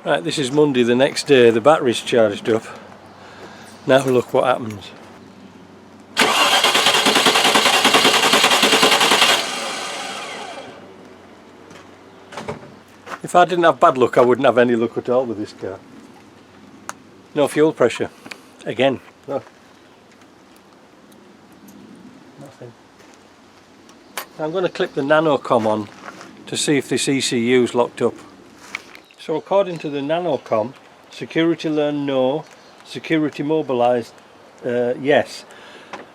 Right, this is Monday the next day, the battery's charged up. Now look what happens. If I didn't have bad luck, I wouldn't have any luck at all with this car. No fuel pressure. Again. No. Nothing. I'm going to clip the nanocom on to see if this ECU is locked up. So according to the nanocom, security learn no, security mobilised yes.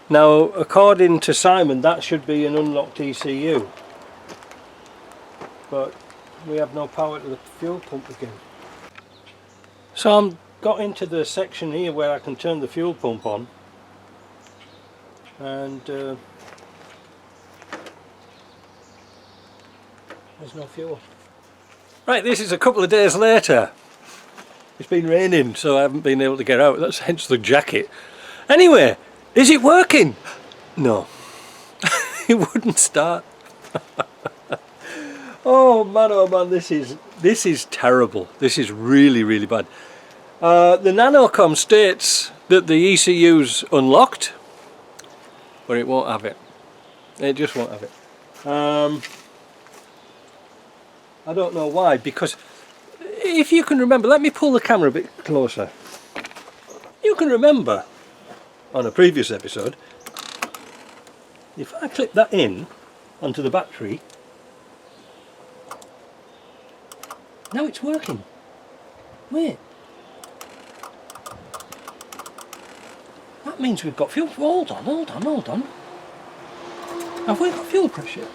Now according to Simon that should be an unlocked ECU, but we have no power to the fuel pump again. So I'm got into the section here where I can turn the fuel pump on, and there's no fuel. Right, this is a couple of days later. It's been raining, so I haven't been able to get out. That's hence the jacket. Anyway, is it working? No. It wouldn't start. Oh man, this is terrible. This is really, really bad. The nanocom states that the ECU's unlocked, but it won't have it. It just won't have it. I don't know why, because if you can remember, let me pull the camera a bit closer. You can remember on a previous episode, if I clip that in onto the battery, now it's working. Wait. That means we've got fuel. Hold on. Have we got fuel pressure?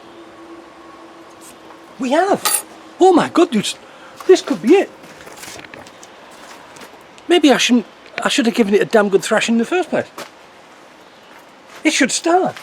We have. Oh my goodness, this could be it. Maybe I should have given it a damn good thrashing in the first place. It should start.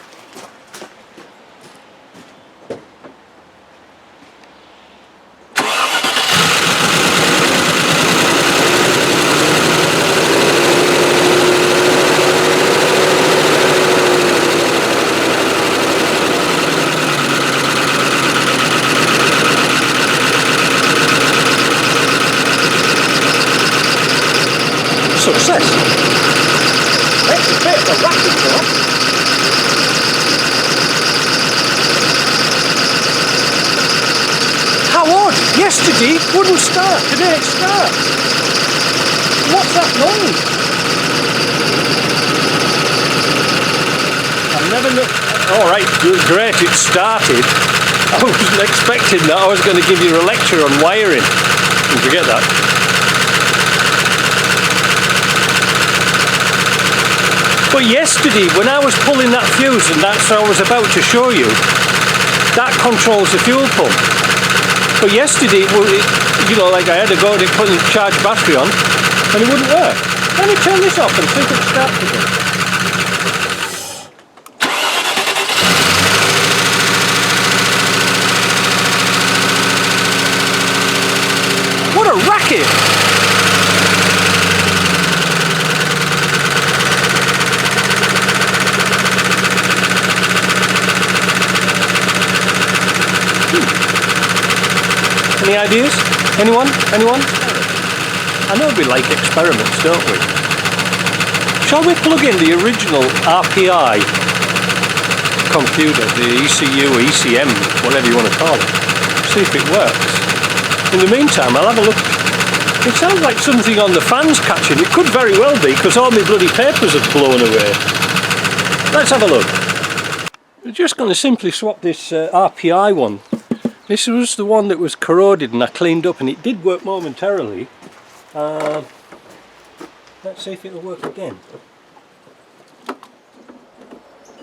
Success. Makes a bit of a racket though. How odd! Yesterday wouldn't start, today it starts. What's that noise? I've never known. Alright, great, it started. I wasn't expecting that. I was going to give you a lecture on wiring. And forget that. But yesterday, when I was pulling that fuse, and that's what I was about to show you, that controls the fuel pump. But yesterday, you know, like I had to go to put the charged battery on, and it wouldn't work. Let me turn this off and see if it starts again. What a racket! Any ideas? Anyone? I know we like experiments, don't we? Shall we plug in the original RPI computer, the ECU, ECM, whatever you want to call it, see if it works. In the meantime, I'll have a look. It sounds like something on the fan's catching. It could very well be, because all my bloody papers have blown away. Let's have a look. We're just going to simply swap this RPI one. This was the one that was corroded and I cleaned up, and it did work momentarily. Let's see if it'll work again.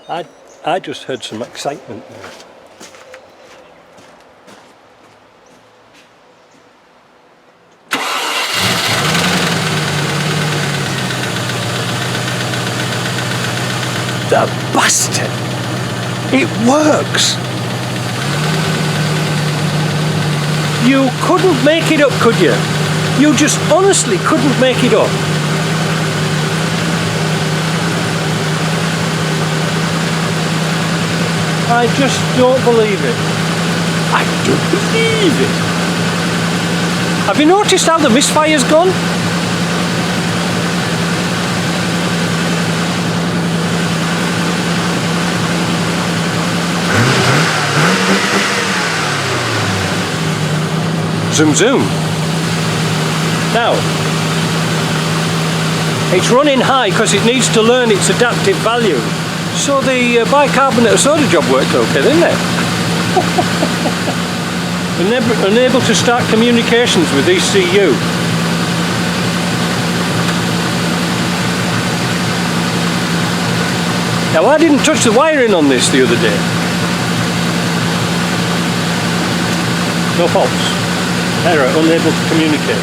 I just heard some excitement there. The bastard! It works! You couldn't make it up, could you? You just honestly couldn't make it up. I just don't believe it. I don't believe it. Have you noticed how the misfire's gone? Zoom zoom. Now, it's running high because it needs to learn its adaptive value. So the bicarbonate of soda job worked okay, didn't it? Unable to start communications with ECU. Now I didn't touch the wiring on this the other day. No faults. Error, unable to communicate.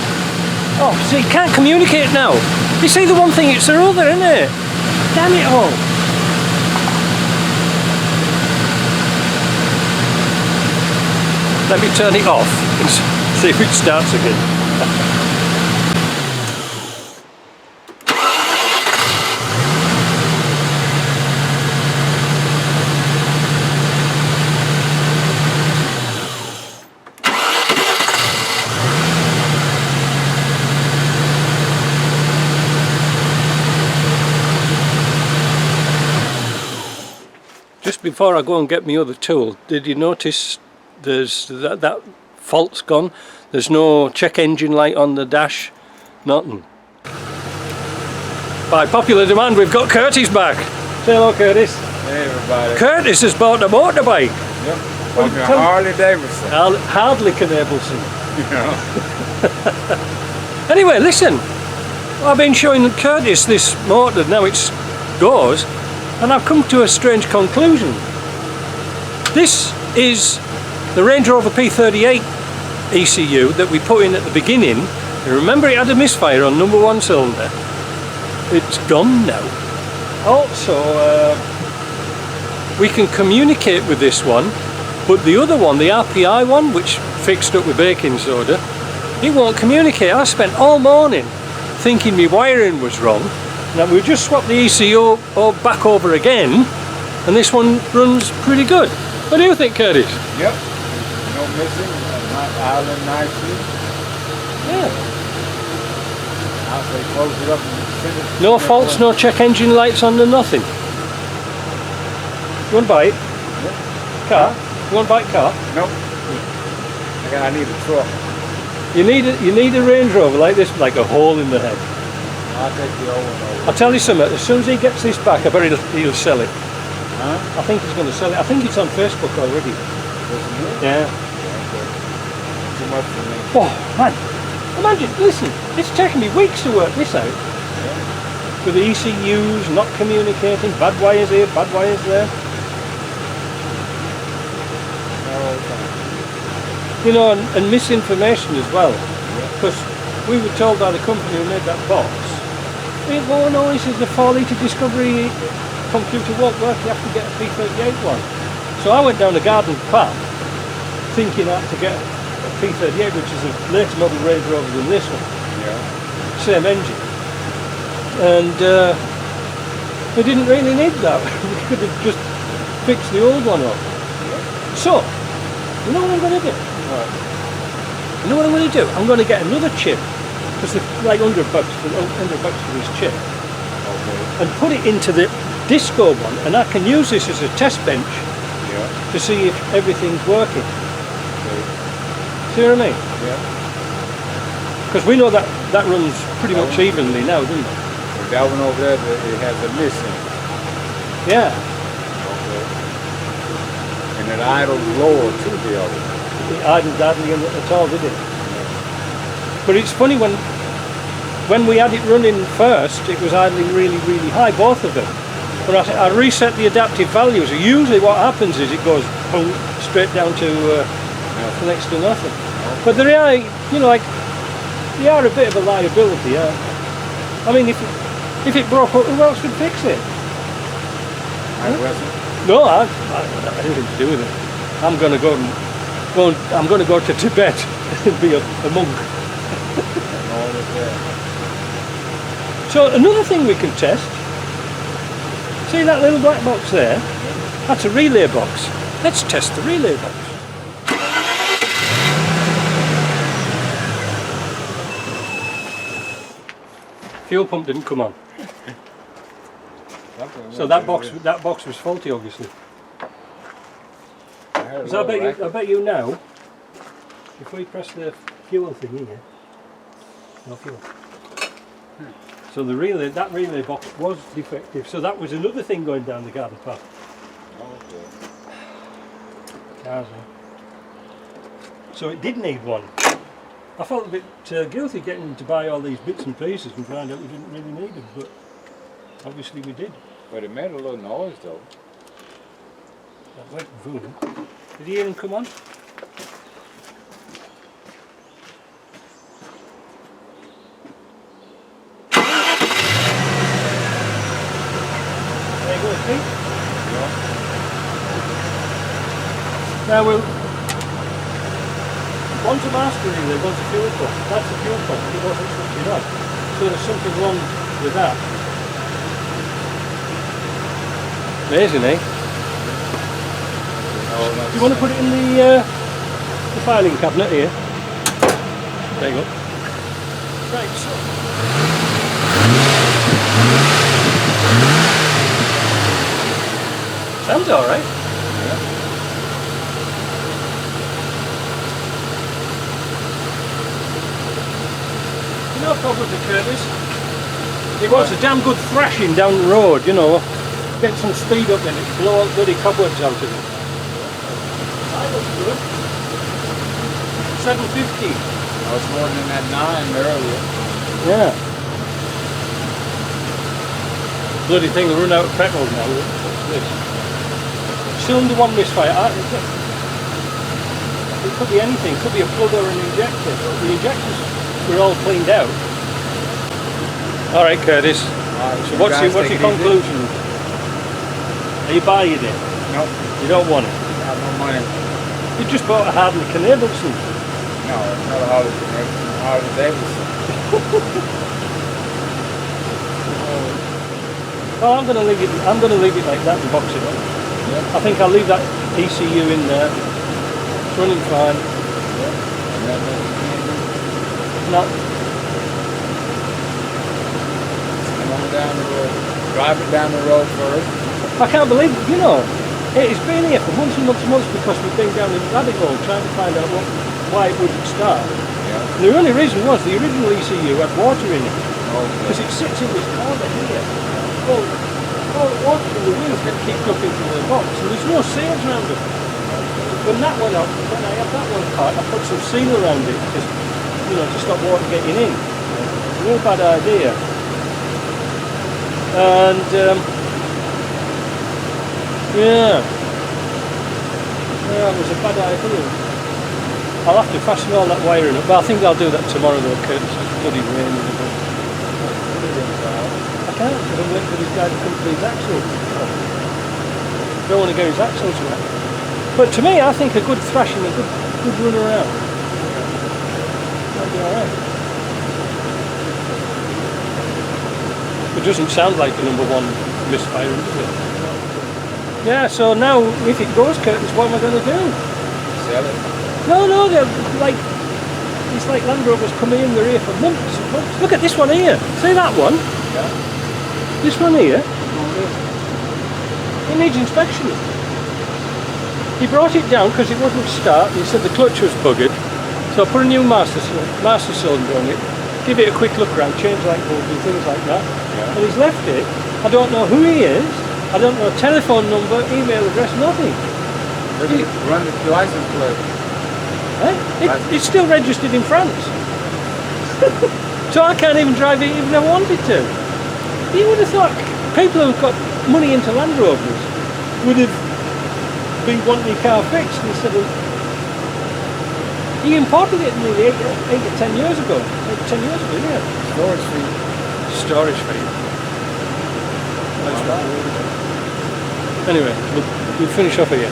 Oh, so it can't communicate now. You see the one thing, it's the other, isn't it? Damn it all. Let me turn it off and see if it starts again. Just before I go and get my other tool, did you notice there's that fault's gone? There's no check engine light on the dash, nothing. By popular demand, we've got Curtis back. Say hello, Curtis. Hey everybody. Curtis has bought a motorbike. Yep. Like a Harley Davidson. Hardly Canableson. Yeah. Anyway, listen. I've been showing Curtis this motor, now it goes, and I've come to a strange conclusion. This is the Range Rover P38 ECU that we put in at the beginning. You remember it had a misfire on number 1 cylinder. It's gone now. Also, we can communicate with this one, but the other one, the RPI one, which fixed up with baking soda, it won't communicate. I spent all morning thinking my wiring was wrong. Now we just swapped the ECU back over again, and this one runs pretty good. What do you think, Curtis? Yep. No missing, not idling nicely. Yeah. I'll say close it up and send it. No faults, no check engine lights on the nothing. You want to buy it? Yep. Car? You want to buy a car? Nope. I need a truck. You need a Range Rover like this, like a hole in the head. I'll take the old one over. I'll tell you something, as soon as he gets this back, I bet he'll sell it. Huh? I think he's going to sell it. I think it's on Facebook already. Yeah. Too much for me. Oh, man. Imagine, listen, it's taken me weeks to work this out. Yeah. With the ECUs not communicating, bad wires here, bad wires there. You know, and misinformation as well. Because we were told by the company who made that box, oh no, this is the 4 litre Discovery computer won't work, you have to get a P38 one. So I went down the garden path thinking I had to get a P38, which is a later model Range Rover than this one. Yeah. Same engine. And we didn't really need that. We could have just fixed the old one up. So, you know what I'm going to do? Right. You know what I'm going to do? I'm going to get another chip, because they're like $100 for this chip, Okay. and put it into the Disco one, and I can use this as a test bench to see if everything's working. Okay. See what I mean? Yeah. Because we know that runs pretty much evenly now, doesn't it? But that one over there, it has a missing. Yeah. Okay. And it idles lower to the other. It idled hardly at all, did it? But it's funny, when we had it running first, it was idling really, really high, both of them. But I reset the adaptive values. Usually what happens is it goes boom, straight down to next to nothing. But they are, you know, like, they are a bit of a liability. I mean, if it broke up, who else would fix it? Michael Wesson? No, I don't have anything to do with it. I'm going to go to Tibet and be a monk. So another thing we can test, see that little black box there? That's a relay box. Let's test the relay box. Fuel pump didn't come on. So that box was faulty, obviously. So I bet you now, if we press the fuel thing here, no fuel. So the relay, that relay box was defective. So that was another thing going down the garden path. Cars, so it did need one. I felt a bit guilty getting to buy all these bits and pieces and find out we didn't really need them, but obviously we did. But it made a little noise though. That went boom. Did you hear him come on? There you go, see? Yeah. Now we'll... One's a master relay, one's a fuel pump. That's the fuel pump, it wasn't switching on. So there's something wrong with that. Amazing, eh? Do you want to put it in the filing cabinet here? There you go. Right, so... Sounds alright. Yeah. No problem with Curtis. It was a damn good thrashing down the road, you know. Get some speed up in it, blow all the bloody cobwebs out of it. That looks good. 750. I was more than that 9 earlier. Yeah. Bloody thing will run out of petrol now. What's this? Cylinder 1 misfire. It could be anything. It could be a plug or an injector. The injectors were all cleaned out. Alright, Curtis. So what's your conclusion? Are you buying it? No. You don't want it? I have no money. You just bought a Harley Davidson. No, it's not a Harley Davidson. Harley Davidson. Well, I'm going to leave it like that and box it up. Yeah. I think I'll leave that ECU in there. It's running fine. No. Down the road. Drive it down the road first. I can't believe it, you know. It's been here for months and months and months because we've been down the rabbit hole trying to find out why it wouldn't start. Yeah. And the only reason was the original ECU had water in it. Okay. Because it sits in this corner here. Well, all the water from the roof had kicked up into the box and there's no seals around it. When that went up, when I had that one part, I put some seal around it because, you know, to stop water getting in. Real bad idea. And yeah, it was a bad idea. I'll have to fasten all that wiring up, but I think I'll do that tomorrow though, Curtis. It's bloody raining a bit. I can't, because I'm waiting for this guy to come to his axles. I don't want to get his axles wet. But to me, I think a good thrashing, a good run around, that'd be alright. It doesn't sound like the number 1 misfire, does it? Yeah, so now if it goes, Curtis, what am I going to do? Sell it. No, they're like, it's like Land Rovers coming in, they're here for months and months. Look at this one here. See that one? Yeah. This one here? It needs inspection. He brought it down because it wouldn't start. He said the clutch was buggered. So I put a new master cylinder on it. Give it a quick look around, change light bulbs and things like that. Yeah. And he's left it. I don't know who he is. I don't know telephone number, email address, nothing. Run the license plate. It's still registered in France. So I can't even drive it even if I wanted to. You would have thought people who've got money into Land Rovers would have been wanting your car fixed instead of... He imported it nearly 8 or 10 years ago. 10 years ago, yeah. Storage fee. Storage fee. Anyway, we'll finish off here.